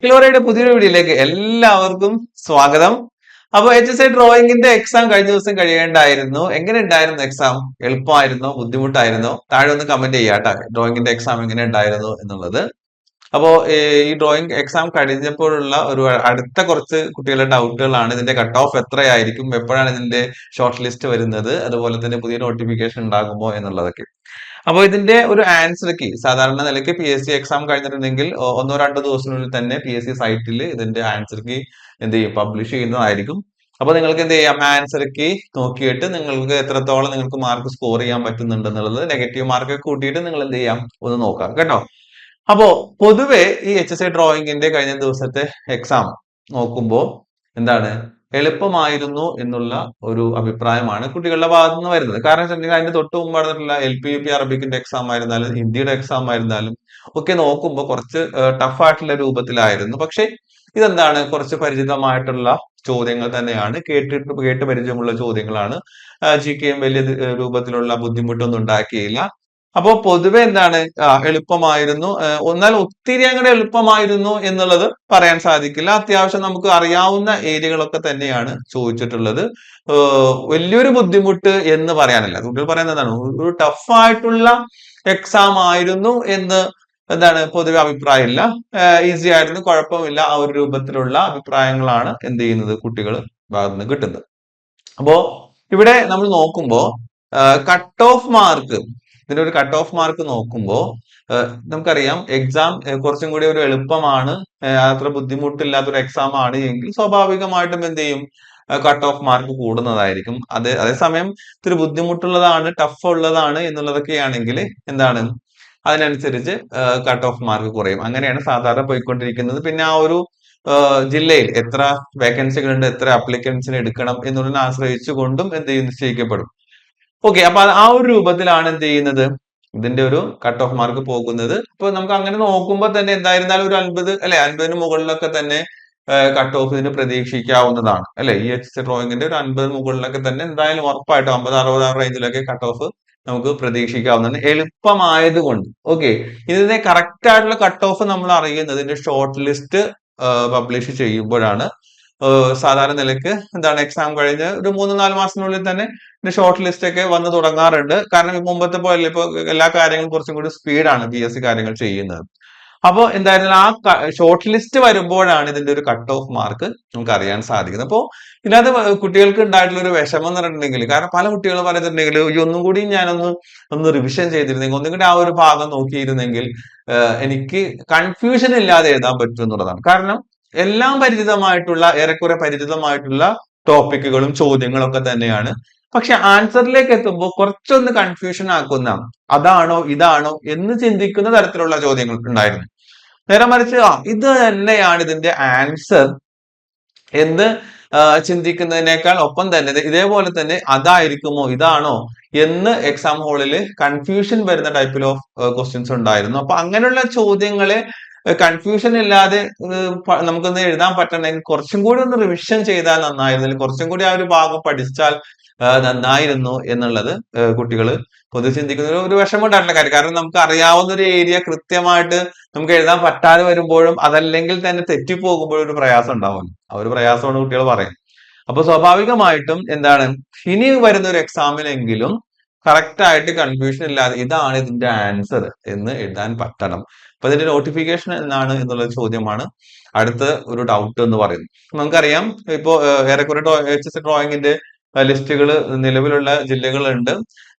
ക്ലോറയുടെ പുതിയൊരു വീഡിയോയിലേക്ക് എല്ലാവർക്കും സ്വാഗതം. അപ്പൊ HSI ഡ്രോയിങ്ങിന്റെ എക്സാം കഴിഞ്ഞ ദിവസം കഴിയേണ്ടായിരുന്നു. എങ്ങനെ ഉണ്ടായിരുന്നു എക്സാം? എളുപ്പമായിരുന്നോ ബുദ്ധിമുട്ടായിരുന്നോ? താഴെ ഒന്ന് കമന്റ് ചെയ്യാട്ടോ, ഡ്രോയിങ്ങിന്റെ എക്സാം എങ്ങനെ ഉണ്ടായിരുന്നു എന്നുള്ളത്. അപ്പോ ഈ ഡ്രോയിങ് എക്സാം കഴിഞ്ഞപ്പോഴുള്ള ഒരു അടുത്ത കുറച്ച് കുട്ടികളുടെ ഡൗട്ടുകളാണ്. ഇതിന്റെ കട്ട് ഓഫ് എത്രയായിരിക്കും, എപ്പോഴാണ് ഇതിന്റെ ഷോർട്ട് ലിസ്റ്റ് വരുന്നത്, അതുപോലെ തന്നെ പുതിയ നോട്ടിഫിക്കേഷൻ ഉണ്ടാകുമോ എന്നുള്ളതൊക്കെ. അപ്പോൾ ഇതിന്റെ ഒരു ആൻസർ കീ സാധാരണ നിലയ്ക്ക് PSC എക്സാം കഴിഞ്ഞിട്ടുണ്ടെങ്കിൽ ഒന്നോ രണ്ടോ ദിവസത്തിനുള്ളിൽ തന്നെ PSC സൈറ്റിൽ ഇതിന്റെ ആൻസർ കീ എന്ത് ചെയ്യും, പബ്ലിഷ് ചെയ്യുന്നതായിരിക്കും. അപ്പൊ നിങ്ങൾക്ക് എന്ത് ചെയ്യാം, ആൻസർ കീ നോക്കിയിട്ട് നിങ്ങൾക്ക് എത്രത്തോളം നിങ്ങൾക്ക് മാർക്ക് സ്കോർ ചെയ്യാൻ പറ്റുന്നുണ്ട് എന്നുള്ളത്, നെഗറ്റീവ് മാർക്ക് കൂട്ടിയിട്ട് നിങ്ങൾ എന്ത് ചെയ്യാം ഒന്ന് നോക്കാം കേട്ടോ. അപ്പോ പൊതുവെ ഈ HSI ഡ്രോയിങ്ങിന്റെ കഴിഞ്ഞ ദിവസത്തെ എക്സാം നോക്കുമ്പോൾ എന്താണ്, എളുപ്പമായിരുന്നു എന്നുള്ള ഒരു അഭിപ്രായമാണ് കുട്ടികളുടെ ഭാഗത്തു നിന്ന് വരുന്നത്. കാരണം വെച്ചിട്ടുണ്ടെങ്കിൽ അതിന്റെ തൊട്ട് മുമ്പ് നടന്നിട്ടുള്ള LP UP അറബിക്കിന്റെ എക്സാം ആയിരുന്നാലും ഹിന്ദിയുടെ എക്സാം ആയിരുന്നാലും ഒക്കെ നോക്കുമ്പോൾ കുറച്ച് ടഫ് ആയിട്ടുള്ള രൂപത്തിലായിരുന്നു. പക്ഷെ ഇതെന്താണ്, കുറച്ച് പരിചിതമായിട്ടുള്ള ചോദ്യങ്ങൾ തന്നെയാണ്, കേട്ട് പരിചയമുള്ള ചോദ്യങ്ങളാണ്. GK വലിയ രൂപത്തിലുള്ള ബുദ്ധിമുട്ടൊന്നും ഉണ്ടാക്കിയില്ല. അപ്പോ പൊതുവെ എന്താണ്, എളുപ്പമായിരുന്നു. എന്നാൽ ഒത്തിരി അങ്ങനെ എളുപ്പമായിരുന്നു എന്നുള്ളത് പറയാൻ സാധിക്കില്ല. അത്യാവശ്യം നമുക്ക് അറിയാവുന്ന ഏരിയകളൊക്കെ തന്നെയാണ് ചോദിച്ചിട്ടുള്ളത്. വലിയൊരു ബുദ്ധിമുട്ട് എന്ന് പറയാനില്ല. കുട്ടികൾ പറയുന്നതാണ്, ഒരു ടഫ് ആയിട്ടുള്ള എക്സാം ആയിരുന്നു എന്ന് എന്താണ് പൊതുവെ അഭിപ്രായമില്ല. ഈസി ആയിരുന്നു, കുഴപ്പമില്ല, ആ ഒരു രൂപത്തിലുള്ള അഭിപ്രായങ്ങളാണ് എന്ത് ചെയ്യുന്നത് കുട്ടികൾ ഭാഗത്തുനിന്ന് കിട്ടുന്നത്. അപ്പോ ഇവിടെ നമ്മൾ നോക്കുമ്പോ കട്ട് ഓഫ് മാർക്ക്, ഇതിന്റെ ഒരു കട്ട് ഓഫ് മാർക്ക് നോക്കുമ്പോൾ നമുക്കറിയാം എക്സാം കുറച്ചും കൂടി ഒരു എളുപ്പമാണ്, അത്ര ബുദ്ധിമുട്ടില്ലാത്തൊരു എക്സാം ആണ് എങ്കിൽ സ്വാഭാവികമായിട്ടും എന്ത് ചെയ്യും, കട്ട് ഓഫ് മാർക്ക് കൂടുന്നതായിരിക്കും. അതേസമയം ഇത്തിരി ബുദ്ധിമുട്ടുള്ളതാണ്, ടഫ് ഉള്ളതാണ് എന്നുള്ളതൊക്കെയാണെങ്കിൽ എന്താണ്, അതിനനുസരിച്ച് കട്ട് ഓഫ് മാർക്ക് കുറയും. അങ്ങനെയാണ് സാധാരണ പോയിക്കൊണ്ടിരിക്കുന്നത്. പിന്നെ ആ ഒരു ജില്ലയിൽ എത്ര വേക്കൻസികളുണ്ട്, എത്ര അപ്ലിക്കൻസിനെ എടുക്കണം എന്നുള്ളതിനെ ആശ്രയിച്ചുകൊണ്ടും എന്ത് ചെയ്യും, നിശ്ചയിക്കപ്പെടും. ഓക്കെ, അപ്പൊ ആ ഒരു രൂപത്തിലാണ് എന്ത് ചെയ്യുന്നത്, ഇതിന്റെ ഒരു കട്ട് ഓഫ് മാർക്ക് പോകുന്നത്. ഇപ്പൊ നമുക്ക് അങ്ങനെ നോക്കുമ്പോൾ തന്നെ എന്തായിരുന്നാലും ഒരു 50 അല്ലെ, 50 മുകളിലൊക്കെ തന്നെ കട്ട് ഓഫ് ഇതിന് പ്രതീക്ഷിക്കാവുന്നതാണ് അല്ലെ. ഈ HSI ഡ്രോയിങ്ങിന്റെ ഒരു 50 മുകളിലൊക്കെ തന്നെ എന്തായാലും ഉറപ്പായിട്ടും 50-60 റേഞ്ചിലൊക്കെ കട്ട് ഓഫ് നമുക്ക് പ്രതീക്ഷിക്കാവുന്നതാണ്, എളുപ്പമായതുകൊണ്ട്. ഓക്കെ, ഇതിന്റെ കറക്റ്റ് ആയിട്ടുള്ള കട്ട് ഓഫ് നമ്മൾ അറിയുന്നത് ഇതിന്റെ ഷോർട്ട് ലിസ്റ്റ് പബ്ലിഷ് ചെയ്യുമ്പോഴാണ്. സാധാരണ നിലയ്ക്ക് എന്താണ്, എക്സാം കഴിഞ്ഞ് ഒരു 3-4 മാസത്തിനുള്ളിൽ തന്നെ ഷോർട്ട് ലിസ്റ്റ് ഒക്കെ വന്ന് തുടങ്ങാറുണ്ട്. കാരണം മുമ്പത്തെ പോലെ ഇപ്പൊ എല്ലാ കാര്യങ്ങളും കുറച്ചും കൂടി സ്പീഡാണ് PSC കാര്യങ്ങൾ ചെയ്യുന്നത്. അപ്പോൾ എന്തായിരുന്നാലും ആ ഷോർട്ട് ലിസ്റ്റ് വരുമ്പോഴാണ് ഇതിന്റെ ഒരു കട്ട് ഓഫ് മാർക്ക് നമുക്ക് അറിയാൻ സാധിക്കുന്നത്. അപ്പോൾ ഇതിനകത്ത് കുട്ടികൾക്ക് ഉണ്ടായിട്ടുള്ള ഒരു വിഷമം എന്ന് പറഞ്ഞിട്ടുണ്ടെങ്കിൽ, കാരണം പല കുട്ടികളും പറയുന്നുണ്ടെങ്കിൽ ഈ ഒന്നും കൂടി ഒന്ന് റിവിഷൻ ചെയ്തിരുന്നെങ്കിൽ, ഒന്നും കൂടി ആ ഒരു ഭാഗം നോക്കിയിരുന്നെങ്കിൽ എനിക്ക് കൺഫ്യൂഷൻ ഇല്ലാതെ എഴുതാൻ പറ്റും എന്നുള്ളതാണ്. കാരണം എല്ലാം പരിചിതമായിട്ടുള്ള, ഏറെക്കുറെ പരിചിതമായിട്ടുള്ള ടോപ്പിക്കുകളും ചോദ്യങ്ങളും ഒക്കെ തന്നെയാണ്. പക്ഷെ ആൻസറിലേക്ക് എത്തുമ്പോൾ കുറച്ചൊന്ന് കൺഫ്യൂഷൻ ആക്കുന്ന, അതാണോ ഇതാണോ എന്ന് ചിന്തിക്കുന്ന തരത്തിലുള്ള ചോദ്യങ്ങൾ ഉണ്ടായിരുന്നു. നേരെ മറിച്ച് ഇത് തന്നെയാണ് ഇതിന്റെ ആൻസർ എന്ന് ചിന്തിക്കുന്നതിനേക്കാൾ ഒപ്പം തന്നെ ഇതേപോലെ തന്നെ അതായിരിക്കുമോ ഇതാണോ എന്ന് എക്സാം ഹാളിൽ കൺഫ്യൂഷൻ വരുന്ന ടൈപ്പിൽ ഓഫ് ക്വസ്റ്റ്യൻസ് ഉണ്ടായിരുന്നു. അപ്പൊ അങ്ങനെയുള്ള ചോദ്യങ്ങളെ കൺഫ്യൂഷൻ ഇല്ലാതെ നമുക്കൊന്ന് എഴുതാൻ പറ്റണമെങ്കിൽ കുറച്ചും കൂടി ഒന്ന് റിവിഷൻ ചെയ്താൽ നന്നായിരുന്നു, കുറച്ചും കൂടി ആ ഒരു ഭാഗം പഠിച്ചാൽ നന്നായിരുന്നു എന്നുള്ളത് കുട്ടികൾ പൊതുവെ ചിന്തിക്കുന്ന ഒരു വിഷമമുണ്ടായിട്ടുള്ള കാര്യം. കാരണം നമുക്ക് അറിയാവുന്ന ഒരു ഏരിയ കൃത്യമായിട്ട് നമുക്ക് എഴുതാൻ പറ്റാതെ വരുമ്പോഴും അതല്ലെങ്കിൽ തന്നെ തെറ്റിപ്പോകുമ്പോഴും ഒരു പ്രയാസം ഉണ്ടാവുമല്ലോ. ആ ഒരു പ്രയാസമാണ് കുട്ടികൾ പറയുന്നത്. അപ്പൊ സ്വാഭാവികമായിട്ടും എന്താണ്, ഇനി വരുന്ന ഒരു എക്സാമിനെങ്കിലും കറക്റ്റ് ആയിട്ട് കൺഫ്യൂഷൻ ഇല്ലാതെ ഇതാണ് ഇതിന്റെ ആൻസർ എന്ന് എഴുതാൻ പറ്റണം. അപ്പൊ ഇതിന്റെ നോട്ടിഫിക്കേഷൻ എന്നാണ് എന്നുള്ള ചോദ്യമാണ് അടുത്ത ഒരു ഡൗട്ട് എന്ന് പറയുന്നത്. നമുക്കറിയാം ഇപ്പോ ഏറെക്കുറെ HSI ഡ്രോയിങ്ങിന്റെ ലിസ്റ്റുകൾ നിലവിലുള്ള ജില്ലകളുണ്ട്,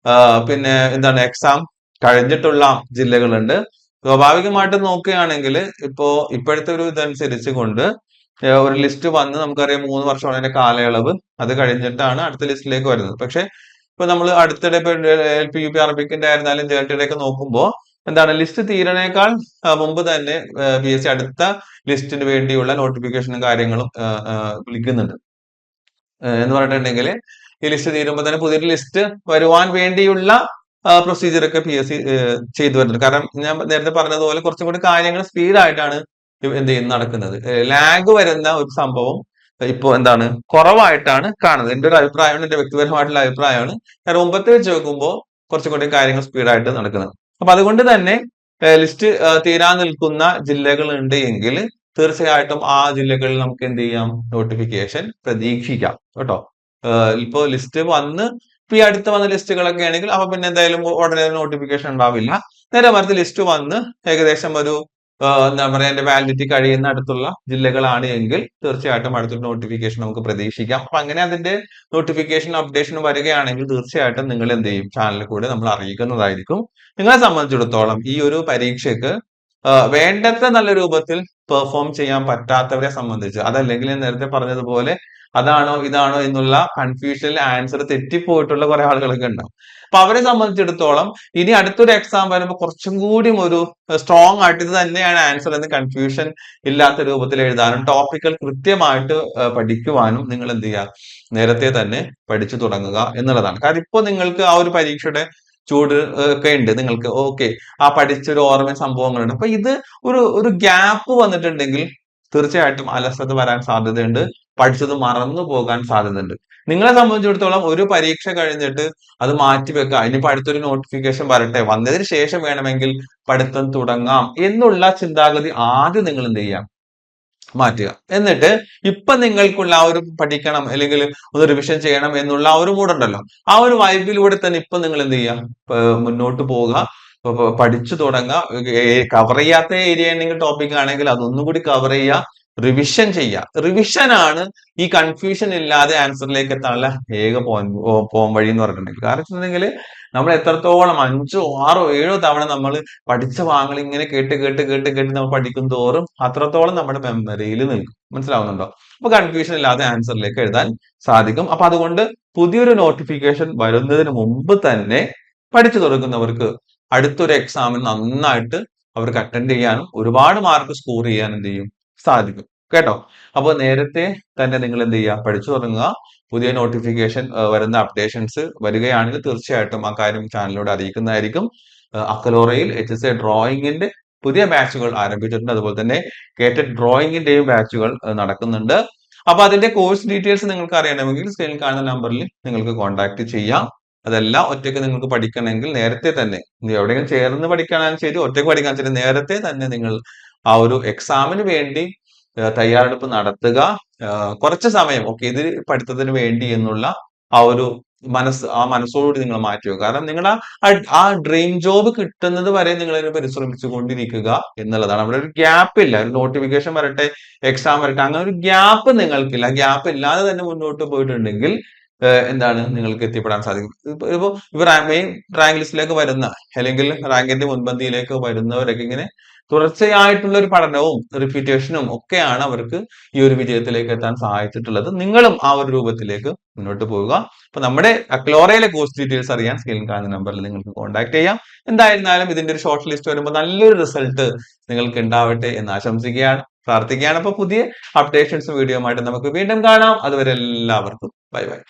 പിന്നെ എന്താണ് എക്സാം കഴിഞ്ഞിട്ടുള്ള ജില്ലകളുണ്ട്. സ്വാഭാവികമായിട്ടും നോക്കുകയാണെങ്കിൽ ഇപ്പോഴത്തെ ഒരു ഇതനുസരിച്ച് കൊണ്ട് ഒരു ലിസ്റ്റ് വന്ന് നമുക്കറിയാം 3 വർഷമാണ് അതിന്റെ കാലയളവ്, അത് കഴിഞ്ഞിട്ടാണ് അടുത്ത ലിസ്റ്റിലേക്ക് വരുന്നത്. പക്ഷെ ഇപ്പൊ നമ്മൾ അടുത്തിടെ ഇപ്പൊ LP UP അറബിക്കിന്റെ ആയിരുന്നാലും JLTയുടെ ഒക്കെ നോക്കുമ്പോൾ എന്താണ്, ലിസ്റ്റ് തീരണേക്കാൾ മുമ്പ് തന്നെ PSC അടുത്ത ലിസ്റ്റിന് വേണ്ടിയുള്ള നോട്ടിഫിക്കേഷനും കാര്യങ്ങളും വിളിക്കുന്നുണ്ട്. എന്ന് പറഞ്ഞിട്ടുണ്ടെങ്കിൽ ഈ ലിസ്റ്റ് തീരുമ്പോൾ തന്നെ പുതിയൊരു ലിസ്റ്റ് വരുവാൻ വേണ്ടിയുള്ള പ്രൊസീജിയർ ഒക്കെ PSC ചെയ്തു വരുന്നുണ്ട്. കാരണം ഞാൻ നേരത്തെ പറഞ്ഞതുപോലെ കുറച്ചും കൂടി കാര്യങ്ങൾ സ്പീഡായിട്ടാണ് എന്ത് ചെയ്യുന്നത് നടക്കുന്നത്. ലാഗ് വരുന്ന ഒരു സംഭവം ഇപ്പോ എന്താണ് കുറവായിട്ടാണ് കാണുന്നത്. എന്റെ ഒരു അഭിപ്രായമാണ്, എന്റെ വ്യക്തിപരമായിട്ടുള്ള അഭിപ്രായമാണ്. കാരണം മുമ്പത്തെ വെച്ച് നോക്കുമ്പോൾ കുറച്ചും കൂടി കാര്യങ്ങൾ സ്പീഡായിട്ട് നടക്കുന്നത്. അപ്പൊ അതുകൊണ്ട് തന്നെ ലിസ്റ്റ് തീരാൻ നിൽക്കുന്ന ജില്ലകൾ ഉണ്ട് എങ്കിൽ തീർച്ചയായിട്ടും ആ ജില്ലകളിൽ നമുക്ക് എന്ത് ചെയ്യാം, നോട്ടിഫിക്കേഷൻ പ്രതീക്ഷിക്കാം കേട്ടോ. ഇപ്പോ ലിസ്റ്റ് വന്ന് ഇപ്പൊ ഈ അടുത്ത് വന്ന ലിസ്റ്റുകളൊക്കെ ആണെങ്കിൽ അപ്പൊ പിന്നെ എന്തായാലും ഉടനെ നോട്ടിഫിക്കേഷൻ ഉണ്ടാവില്ല. നേരെ മറിച്ച് ലിസ്റ്റ് വന്ന് ഏകദേശം ഒരു എന്താ പറയാ എന്റെ വാലിഡിറ്റി കഴിയുന്ന അടുത്തുള്ള ജില്ലകളാണ് എങ്കിൽ തീർച്ചയായിട്ടും അടുത്തൊരു നോട്ടിഫിക്കേഷൻ നമുക്ക് പ്രതീക്ഷിക്കാം. അപ്പൊ അങ്ങനെ അതിന്റെ നോട്ടിഫിക്കേഷൻ അപ്ഡേഷൻ വരികയാണെങ്കിൽ തീർച്ചയായിട്ടും നിങ്ങൾ എന്ത് ചെയ്യും, ചാനലിൽ കൂടെ നമ്മൾ അറിയിക്കുന്നതായിരിക്കും. നിങ്ങളെ സംബന്ധിച്ചിടത്തോളം ഈ ഒരു പരീക്ഷയ്ക്ക് വേണ്ടത്ര നല്ല രൂപത്തിൽ പെർഫോം ചെയ്യാൻ പറ്റാത്തവരെ സംബന്ധിച്ച്, അതല്ലെങ്കിൽ ഞാൻ നേരത്തെ പറഞ്ഞതുപോലെ അതാണോ ഇതാണോ എന്നുള്ള കൺഫ്യൂഷനിൽ ആൻസർ തെറ്റിപ്പോയിട്ടുള്ള കുറെ ആളുകളൊക്കെ ഉണ്ടാവും. അപ്പൊ അവരെ സംബന്ധിച്ചിടത്തോളം ഇനി അടുത്തൊരു എക്സാം വരുമ്പോൾ കുറച്ചും കൂടി ഒരു സ്ട്രോങ് ആയിട്ട് ഇത് തന്നെയാണ് ആൻസർ എന്ന് കൺഫ്യൂഷൻ ഇല്ലാത്ത രൂപത്തിൽ എഴുതാനും ടോപ്പിക്കൽ കൃത്യമായിട്ട് പഠിക്കുവാനും നിങ്ങൾ എന്ത് ചെയ്യുക, നേരത്തെ തന്നെ പഠിച്ചു തുടങ്ങുക എന്നുള്ളതാണ്. കാരണം ഇപ്പൊ നിങ്ങൾക്ക് ആ ഒരു പരീക്ഷയുടെ ചൂട് ഒക്കെ ഉണ്ട് നിങ്ങൾക്ക്. ഓക്കെ, ആ പഠിച്ചൊരു ഓർമ്മ സംഭവങ്ങളുണ്ട്. അപ്പൊ ഇത് ഒരു ഗ്യാപ്പ് വന്നിട്ടുണ്ടെങ്കിൽ തീർച്ചയായിട്ടും അലസത വരാൻ സാധ്യതയുണ്ട്, പഠിച്ചത് മറന്നു പോകാൻ സാധ്യതയുണ്ട്. നിങ്ങളെ സംബന്ധിച്ചിടത്തോളം ഒരു പരീക്ഷ കഴിഞ്ഞിട്ട് അത് മാറ്റിവെക്കുക, ഇനിയിപ്പോ അടുത്തൊരു നോട്ടിഫിക്കേഷൻ വരട്ടെ, വന്നതിന് ശേഷം വേണമെങ്കിൽ പഠിത്തം തുടങ്ങാം എന്നുള്ള ചിന്താഗതി ആദ്യം നിങ്ങൾ എന്ത് ചെയ്യാം, മാറ്റുക. എന്നിട്ട് ഇപ്പൊ നിങ്ങൾക്കുള്ള ആ ഒരു പഠിക്കണം അല്ലെങ്കിൽ ഒന്ന് റിവിഷൻ ചെയ്യണം എന്നുള്ള ആ ഒരു മൂടുണ്ടല്ലോ, ആ ഒരു വൈബിലൂടെ തന്നെ ഇപ്പൊ നിങ്ങൾ എന്ത് ചെയ്യാം, മുന്നോട്ട് പോവുക, പഠിച്ചു തുടങ്ങുക. കവർ ചെയ്യാത്ത ഏരിയ ആണെങ്കിൽ ടോപ്പിക് ആണെങ്കിൽ അതൊന്നും കൂടി കവർ ചെയ്യുക, റിവിഷൻ ചെയ്യുക. റിവിഷൻ ആണ് ഈ കൺഫ്യൂഷൻ ഇല്ലാതെ ആൻസറിലേക്ക് എത്താനുള്ള ഏക പോകാൻ വഴി എന്ന് പറഞ്ഞിട്ടുണ്ടെങ്കിൽ. കാരണം വെച്ചിട്ടുണ്ടെങ്കിൽ നമ്മൾ എത്രത്തോളം 5, 6, 7 തവണ നമ്മൾ പഠിച്ച ഭാഗങ്ങൾ ഇങ്ങനെ കേട്ട് കേട്ട് കേട്ട് കേട്ട് നമ്മൾ പഠിക്കും തോറും അത്രത്തോളം നമ്മുടെ മെമ്മറിയിൽ നിൽക്കും. മനസ്സിലാവുന്നുണ്ടോ? അപ്പൊ കൺഫ്യൂഷൻ ഇല്ലാതെ ആൻസറിലേക്ക് എഴുതാൻ സാധിക്കും. അപ്പൊ അതുകൊണ്ട് പുതിയൊരു നോട്ടിഫിക്കേഷൻ വരുന്നതിന് മുമ്പ് തന്നെ പഠിച്ചു തുടങ്ങുന്നവർക്ക് അടുത്തൊരു എക്സാമിന് നന്നായിട്ട് അവർക്ക് അറ്റൻഡ് ചെയ്യാനും ഒരുപാട് മാർക്ക് സ്കോർ ചെയ്യാൻ എന്ത് ചെയ്യും, സാധിക്കും കേട്ടോ. അപ്പൊ നേരത്തെ തന്നെ നിങ്ങൾ എന്ത് ചെയ്യുക, പഠിച്ചു തുടങ്ങുക. പുതിയ നോട്ടിഫിക്കേഷൻ വരുന്ന അപ്ഡേഷൻസ് വരികയാണെങ്കിൽ തീർച്ചയായിട്ടും ആ കാര്യം ചാനലിലൂടെ അറിയിക്കുന്നതായിരിക്കും. അക്കലോറയിൽ HSA ഡ്രോയിങ്ങിന്റെ പുതിയ ബാച്ചുകൾ ആരംഭിച്ചിട്ടുണ്ട്. അതുപോലെ തന്നെ കേറ്റഡ് ഡ്രോയിങ്ങിന്റെയും ബാച്ചുകൾ നടക്കുന്നുണ്ട്. അപ്പൊ അതിന്റെ കോഴ്സ് ഡീറ്റെയിൽസ് നിങ്ങൾക്ക് അറിയണമെങ്കിൽ സ്ക്രീനിൽ കാണുന്ന നമ്പറിൽ നിങ്ങൾക്ക് കോൺടാക്ട് ചെയ്യാം. അതെല്ലാം ഒറ്റയ്ക്ക് നിങ്ങൾക്ക് പഠിക്കണമെങ്കിൽ നേരത്തെ തന്നെ എവിടെയെങ്കിലും ചേർന്ന് പഠിക്കാനാണ് ശരി, ഒറ്റയ്ക്ക് പഠിക്കാൻ ശരി, നേരത്തെ തന്നെ നിങ്ങൾ ആ ഒരു എക്സാമിന് വേണ്ടി തയ്യാറെടുപ്പ് നടത്തുക. കുറച്ച് സമയം ഓക്കെ ഇത് പഠിത്തത്തിന് വേണ്ടി എന്നുള്ള ആ ഒരു മനസ്സോടുകൂടി നിങ്ങൾ മാറ്റുക. കാരണം നിങ്ങളുടെ ആ ഡ്രീം ജോബ് കിട്ടുന്നത് വരെ നിങ്ങൾ അതിന് പരിശ്രമിച്ചു കൊണ്ടിരിക്കുക എന്നുള്ളതാണ്. അവിടെ ഒരു ഗ്യാപ്പ് ഇല്ല. ഒരു നോട്ടിഫിക്കേഷൻ വരട്ടെ, എക്സാം വരട്ടെ, അങ്ങനെ ഒരു ഗ്യാപ്പ് നിങ്ങൾക്കില്ല. ഗ്യാപ്പ് ഇല്ലാതെ തന്നെ മുന്നോട്ട് പോയിട്ടുണ്ടെങ്കിൽ എന്താണ് നിങ്ങൾക്ക് എത്തിപ്പെടാൻ സാധിക്കും. ഇപ്പൊ മെയിൻ റാങ്ക് ലിസ്റ്റിലേക്ക് വരുന്ന അല്ലെങ്കിൽ റാങ്കിന്റെ മുൻപന്തിയിലേക്ക് വരുന്നവരൊക്കെ ഇങ്ങനെ തുടർച്ചയായിട്ടുള്ള ഒരു പഠനവും റിപ്പീറ്റേഷനും ഒക്കെയാണ് അവർക്ക് ഈ ഒരു വിജയത്തിലേക്ക് എത്താൻ സഹായിച്ചിട്ടുള്ളത്. നിങ്ങളും ആ ഒരു രൂപത്തിലേക്ക് മുന്നോട്ട് പോവുക. അപ്പൊ നമ്മുടെ അക്ലോറയിലെ കോഴ്സ് ഡീറ്റെയിൽസ് അറിയാൻ സ്ക്രീനിൽ കാണുന്ന നമ്പറിൽ നിങ്ങൾക്ക് കോൺടാക്ട് ചെയ്യാം. എന്തായിരുന്നാലും ഇതിന്റെ ഒരു ഷോർട്ട് ലിസ്റ്റ് വരുമ്പോൾ നല്ലൊരു റിസൾട്ട് നിങ്ങൾക്ക് ഉണ്ടാവട്ടെ എന്ന് ആശംസിക്കുകയാണ്, പ്രാർത്ഥിക്കുകയാണ്. അപ്പൊ പുതിയ അപ്ഡേഷൻസ് വീഡിയോ ആയിട്ട് നമുക്ക് വീണ്ടും കാണാം. അതുവരെ എല്ലാവർക്കും ബൈ ബൈ.